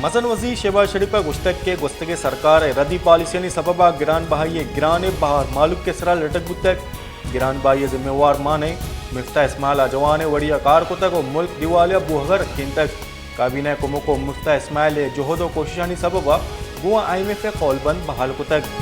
मसन वजी शहबाज शरीफ गुश्तक के गुस्तगे सरकार रदी पॉलिसियानी सबबा गिरान बहाई गिरान बहार मालूक के सरा लटक बुतक गिरान बाई जिम्मेवार माने मिफ्ता इस्माइल जवान वड़िया कार को तक मुल्क दिवालिया बुहगर किन तक काबीना कुमुको मुफ्ता इस्माइल जोहदो कोशिशानी सबबा गुआ IMF कौलबंद बहाल को तक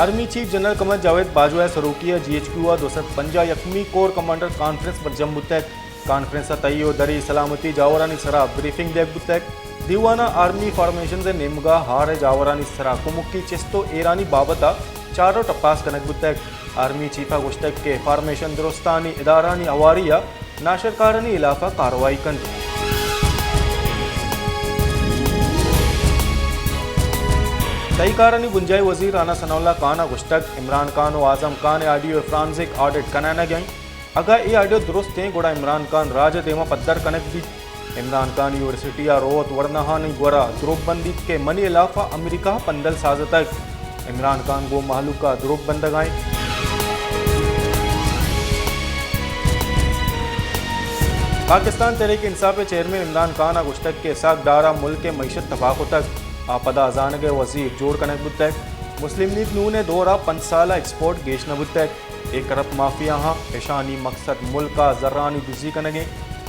army chief general Qamar Javed Bajwa सरूकिया GHQ 250 यकमी कोर कमांडर कॉन्फ्रेंस पर जम बुतक कॉन्फ्रेंस तयो दरी सलामती जावरानी सरा ब्रीफिंग देख बुतक दीवाना आर्मी फॉर्मेशन से नेमगा हार जावरानी सरा कुमुक्की चिस्तो ईरानी बाबता चारों टपास कनक बुतक आर्मी चीफा गुश्तक के फॉर्मेशन दुरुस्तानी इदारानी अवारिया नाशरकारानी इलाफा कार्रवाई कन तईकारानी गुंजाई वजीर राना सनाउल्लाह खान गुश्तक इमरान खान और Azam Khan audio forensic audit कनाना गई अगर ये ऑडियो दुरुस्त हैं गोड़ा इमरान खान राज देमा पद्दर कनक भी इमरान खान यूनिवर्सिटी रोत वर्नहानी गोरा द्रुबबंदी के मनी इलाफा अमेरिका पंदल साज तक इमरान खान गो महलूका द्रुबबंद गाएं पाकिस्तान तहरीक इंसाफ चेयरमैन इमरान खान गुश्तक के साथ डारा मुल्क के मीशत तबाह तक आपदा अजान के वजीर जोड़ कनक बुतक मुस्लिम लीग नू ने दौरा 5 साल एक्सपोर्ट गेश न बुतक एक अरब माफिया हाँ पेशानी मकसद मुल्क का जर्रानी बिजी कनगे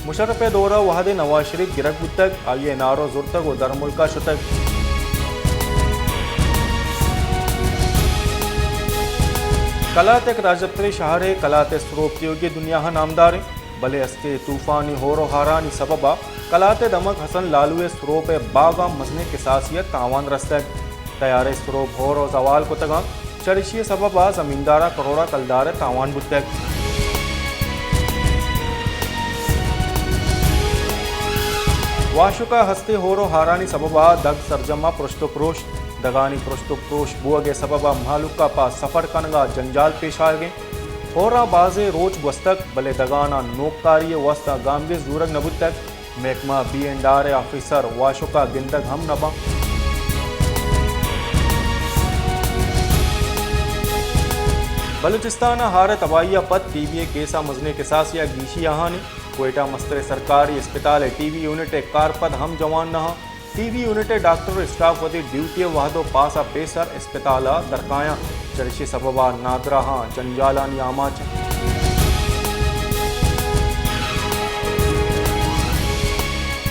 मुशर्रफ दौरा वहद नवाज शरीफ गिरक बुतक आइए नारो जुर्तक व दर मुल्का शुतक कलात एक राजपत्री शहर है कलात स्रोप्तियोगी दुनिया नामदार भले अस्ते तूफानी होरो हारानी सबबा कलाते दमक हसन लालुए स्रोप बागा मजने के सासियत तावान रस्तक तैयारे स्रोप होरो जवाल को तगा चरिशी सबबा जमींदारा करोड़ा कलदार तावान बुतक वाशुका हस्ते होरो हारानी सबबा दग सरजमा पृष्ठप्रोश दगानी पृष्ठप्रोश बुअगे सबबा मालूका पास सफर कनगा जंजाल पेश आ गए होरा बाजे रोज वस्तक भले दगाना नोकारी वस्ता गामगे जूरग नबुतक महकमा B&R ऑफिसर वाशुका गिंदक हम नबा बलूचिस्तान हार तबाहिया पद TBA केसा मजने के सास या गीशी यहानी कोयटा मस्तर सरकारी अस्पताल TB यूनिट कार पद हम जवान नहा TB यूनिट डॉक्टर स्टाफ वदी ड्यूटी वहदो पासा पेसर अस्पताल दरकाया चरशी सबबा नादरा हाँ जंजालानी आमाच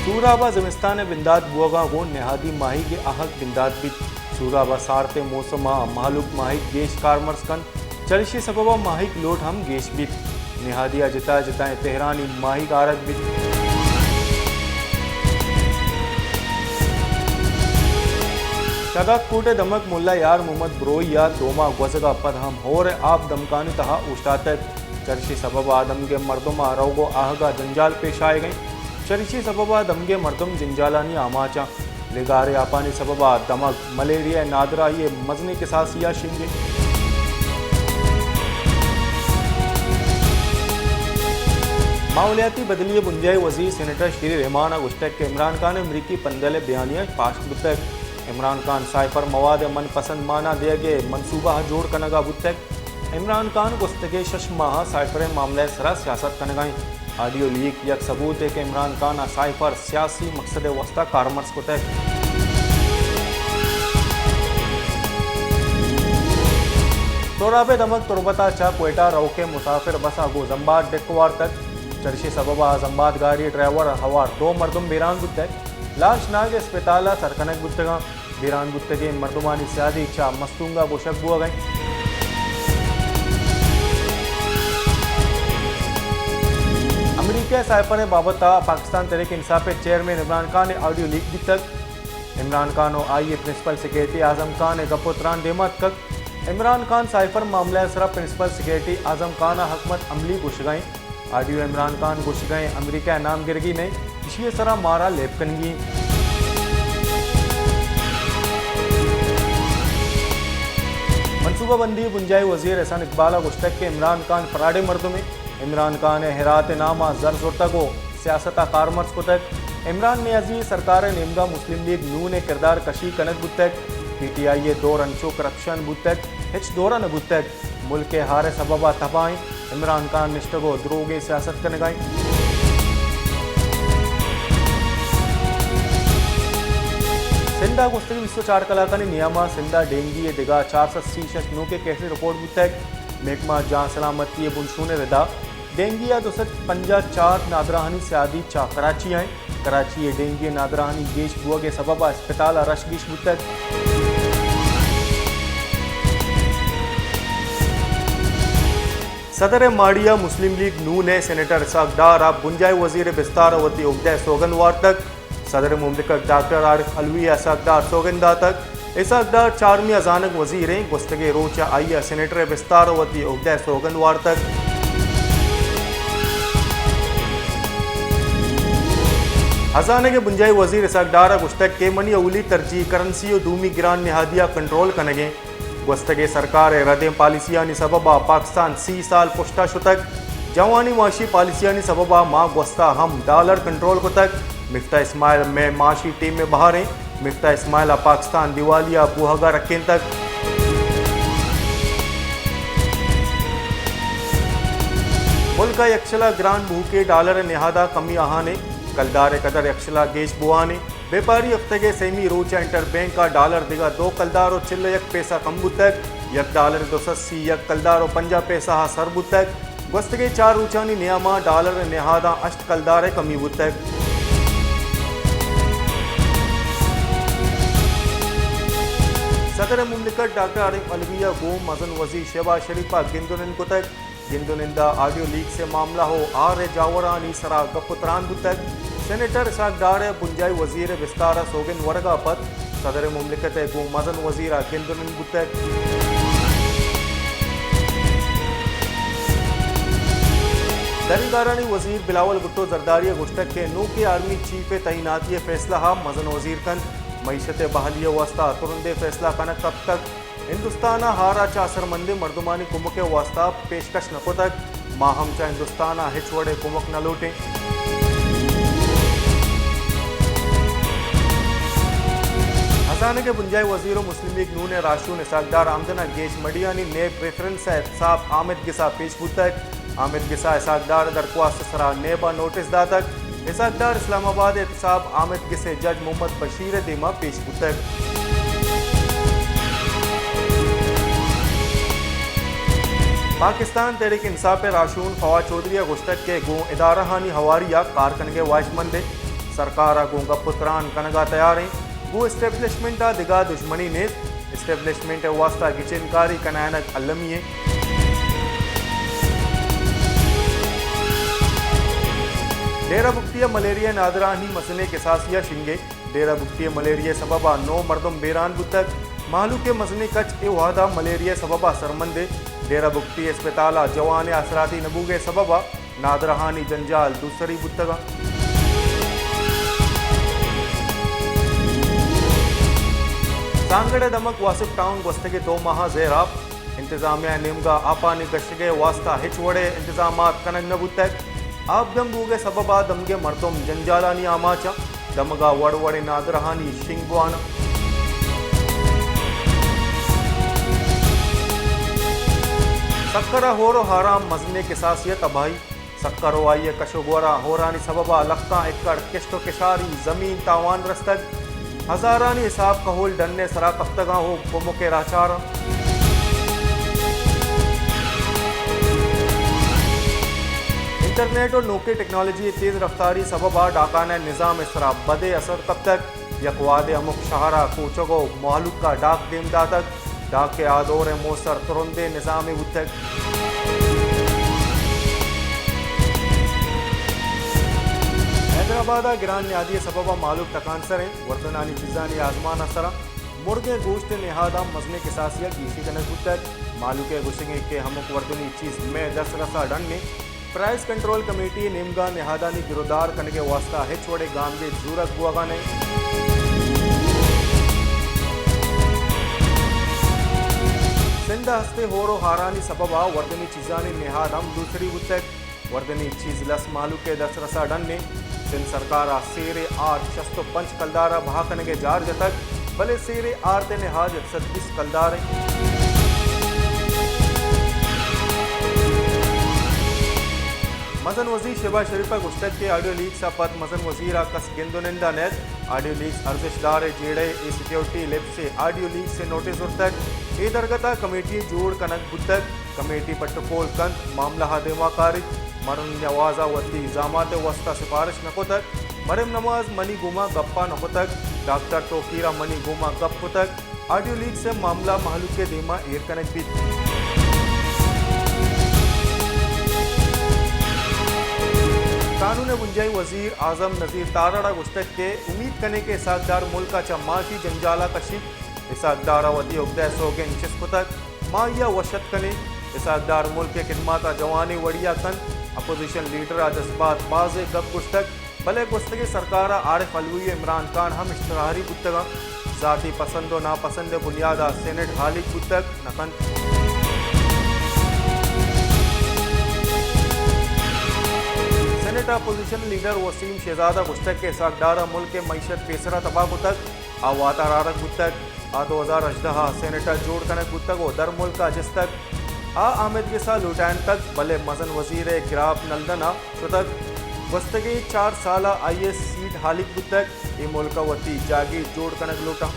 सूराबा जमिस्तान बिंदाद बुआगा वो नेहादी माही के आहक बिंदाद भी सूराबा सारते मौसमा मालूक माही गेश कारमर्स कन चरशी सबबा माहिक लोट हम गेश भी नेहादिया जिता जिताएं तेहरानी माही कारक भी शगाक कूटे दमक मुल्ला यार मोहम्मद ब्रोई या दोमा गजगा पद हम हो रहे आप दमकानी तहा उस्तातक चरशी सबबा आदम के मर्दमा रोगो आहगा जंजाल पेश आए गई चरशी सबबा दमगे मर्दम जंजालानी आमाचा लिगारे आपानी सबबा दमक मलेरिया नादरा ये मजने के सासिया शिंगे माहौलियाती बदलिए बुंदियाई वजीर सेनेटर श्री रहमान गुश्तक के इमरान खान अमरीकी पंदल बयानिया पाश बुतक इमरान खान साइफर मवाद मन पसंद माना दिए गए मनसूबा जोड़ कनगा बुतक इमरान खान गुस्तगे शश माह साइफर मामले सरा सियासत कनगाई ऑडियो लीक यक सबूत है कि इमरान खान साइफर सियासी मकसद वस्ता कारमर्स को तक तोराबे दमक तुरबता चा कोयटा रोके मुसाफिर बसा गो जम्बाद डेकवार तक चरशी सबबा जम्बाद गाड़ी ड्राइवर हवार 2 मर्दम बेरान बुतक लाश नाग अस्पताल सरकनक बुतगा बेरान बुतगे मर्दमानी सियादी चा मस्तूंगा गोशक बुआ गई अमरीका साइफर बाबता पाकिस्तान तहरीक इंसाफ चेयरमैन इमरान खान ने ऑडियो लीक दी तक इमरान खान और आइए प्रिंसिपल सेक्रेटरी आजम खान ने गपोतरान देमत तक इमरान खान साइफर मामला सरा प्रिंसिपल सेक्रेटरी आजम खान हकमत अमली गुशगाई ऑडियो इमरान खान गुशगाई अमरीका नाम गिरगी ने इसी सरा मारा लेपकनगी मनसूबाबंदी बुंजाई वजीर एहसान इकबाल गुश्तक के इमरान खान फराडे मर्दों में इमरान खान हेरात नामा जरजुर्ता को सियासत कारमर्स को तक इमरान नियाजी सरकार नेमगा मुस्लिम लीग नू ने किरदार कशी कनक बुतक PTI दौर अंशो करप्शन बुतक हिच दौरा न बुतक मुल्क के हारे सबबा तबाही इमरान खान निश्तगो द्रोगे सियासत कनगाई सिंधा गुस्तगी 24 कलाकानी नियामा सिंधा डेंगी दिगा 436 नो के कैसे रिपोर्ट बुतक महकमा जहां सलामती बुनशून रिदा डेंगी 254 नादराहानी सियादी चा कराची आए कराची डेंगी नादराहानी गेश बुआ के सबब अस्पताल रशगिश बुतक सदर माड़िया मुस्लिम लीग नून ने सेनेटर इसाक डार बुंजाई वजीर बिस्तार वती उगदा सौगंदवार तक सदर मुमलिकत डॉक्टर आरिफ अलवी इसाक डार सौगंदा तक इसाक डार 4वीं अजानक वजीर गुस्तगे रोचा आइया सेनेटर बिस्तार वती उगदा सौगंदवार तक हजाने के बुंजाई वजीर इसाक डार गुस्तक के मनी अवली तरजीह करंसी दूमी गिरान निहादिया कंट्रोल कनगे गुस्तगे सरकार रदे पॉलिसियानी सबबा पाकिस्तान 30 साल पुश्ता शुतक जवानी माशी पॉलिसियानी सबबा माँ गुस्ता हम डॉलर कंट्रोल को तक मिफ्ता इस्माइल में माशी टीम में बहारें मिफ्ता इस्माइल पाकिस्तान दिवालिया बुहगा रखें तक मुल्क यक्षला ग्रांड भूखे डॉलर निहादा कमी आहाने कलदार कदर यक्षला गेश बुआने व्यापारी हफ्ते सेमी रोचा इंटर बैंक का डॉलर दिगा 2 कलदार और चिल्ल यक पैसा कम बुतक यक डॉलर 280 यक कलदार और 50 पैसा हा सर बुतक गुस्तगे 4 रोचानी नियामा डॉलर निहादा अष्ट कलदार कमी बुतक सदर मुमलिकत डॉक्टर आरिफ अलविया गोम मजन वजी शहबाज शरीफा गिंदुनिन को तक गिंदुनिंदा ऑडियो लीक से मामला हो आर जावरानी सरा गपुत्रान बुतक सेनेटर इसाक डार बुंजाई वजीर विस्तार सोगिन वर्गा पद सदर मुमलिकत गो मजन वजीरा गिंदुनिन बुतक दरीगारानी वजीर बिलावल भुट्टो जरदारी गुश्तक के नो के आर्मी चीफ तैनाती फैसला हा मजन वजीर कन मीशत बहाली वास्ता तुरंदे फैसला कनक तब तक हिंदुस्ताना हारा चा असरमंदे मर्दमानी कुमक के वास्ता पेशकश नको तक माहम चा हिंदुस्ताना हिचवड़े कुमक न लौटे हसाने के बुंजाई वजीर मुस्लिम लीग नून राशून इसाकदार आमदना गेश मडियानी नेब रेफरेंस साहब आमिद गिसा पेश बुतक आमिद गिसा इसाकदार दरख्वास्त सरा नेबा नोटिस दा तक इसाकदार इस्लामाबाद एहतसाब आमिद गिसे जज मोहम्मद बशीर दिमा पेश बुतक पाकिस्तान तहरीक इंसाफ राशून फवाद चौधरी गुश्तक के गो इदारहानी हवारिया कारकन के वाशमंदे सरकार गो गपुत्रान कनगा तैयार गो इस्टेब्लिशमेंट दिगा दुश्मनी ने इस्टेब्लिशमेंट वास्ता गिचिनकारी कनायनक अलमिये डेरा बुक्तिया मलेरिया नादरानी मसले के सासिया शिंगे डेरा बुक्तिया मलेरिया सबबा 9 मर्दम बेरान बुतक मालू के मसले कच ए वादा मलेरिया सबबा सरमंदे डेरा बुक्ति अस्पताल जवान असराती नबूगे सबबा नादरहानी जंजाल दूसरी बुतगा सांगड़ दमक वासिफ टाउन गुस्तगे 2 माह जेराब इंतजामिया निमगा आपानी गश्तगे वास्ता हिचवड़े इंतजाम कनक नबुतक आप दम बूगे सबबा दमगे मर्तुम जंजालानी आमाचा दमगा वड़वड़े नादरहानी शिंगवाना सक्करा होरो हाराम मजने के सासियत अभाई सक्करो आइए कशोगोरा होरानी सबबा लक्का एकड़ किश्तो किशारी जमीन तावान रस्तक हजारानी हिसाब कहोल डन्ने सरा कफ्तगा हो कुमो के राचारा इंटरनेट और नौके टेक्नोलॉजी तेज रफ्तारी सबबा डाकाना निज़ाम इसरा बदे असर तब तक यकवाद अमुक शहरा कोचगो मालूक का डाक देमदा तक डाक के आदोर मोसर तुरंदे निज़ाम उतक हैदराबाद गिरान न्यादी सबबा मालूक तकानसर वर्दनानी चीज़ानी आजमान असरा मुर्गे गोश्त निहादा मजने के सासिया गीसी कनक उतक मालूक गुस्से के हमक वर्दनी चीज़ में 10 रसा डन प्राइस कंट्रोल कमेटी निमगा निहादानी गिरदार कनके वास्ता हिचवड़े गांव के जूरत बुआगा ने सिंधा हस्ते होरो हारानी सबबा वर्दनी चीज़ानी निहादम दूसरी उतक वर्दनी चीज लस मालू के 10 रसा डन ने सिंध सरकार सेरे आर शस्तो पंच कलदारा भाकन के जार जतक भले सेरे आर ते निहाज 120 कलदार मसन वजीर शहबाज शरीफ गुश्तक के ऑडियो लीक सापत मसन वजीर कस गेंदोनिंदा नेत ऑडियो लीक अर्जशदार जेड़े ए सिक्योरिटी लिप से ऑडियो लीक से नोटिस उर्तक ए दरगता कमेटी जोड़ कनक बुतक कमेटी पट्टपोल कंत मामला हादेमा कारज मरन नवाजा वती जामात वस्ता सिफारिश नकोतक मरम नमाज मनी गुमा गप्पा नकोतक डॉक्टर तोकीरा मनी गुमा गप तक ऑडियो लीक से मामला महलूक के देमा एयर कनक भी कानून गुंजाई वजीर आजम नज़ीर ताराड़ा गुश्तक के उम्मीद करने के साकदार मुल्क का माशी जंजाला कशिक इसाकदार वती उगदा सोगे नशस्त तक माया वशत कने इसाकदार मुल्क के खिदमात जवानी वड़िया कन अपोजिशन लीडर जज्बात बाज गप गुश्तक भले गुस्तगी सरकार आरिफ अलवी इमरान खान हम इश्तहारी गुत्तगा ज़ाती पसंद व नापसंद बुनियादा सेनेट हालिक गुत्तक नकन senate opposition leader Waseem Shahzada गुश्तक के साकदारा मुल्क के मीशत पेसरा तबाह तक आवाता रारक गुत्तक आ 2018 सेनेटर जोड़ कनक गुत्तक व दर मुल्क का जिस तक आ आमिद के साथ लुटान तक भले मजन वजीर गिराब नलदना शुतक वस्तगी 4 साल IS सीट हालिक गुत्तक ये मुल्क वती जागी जोड़ कनक लूटा।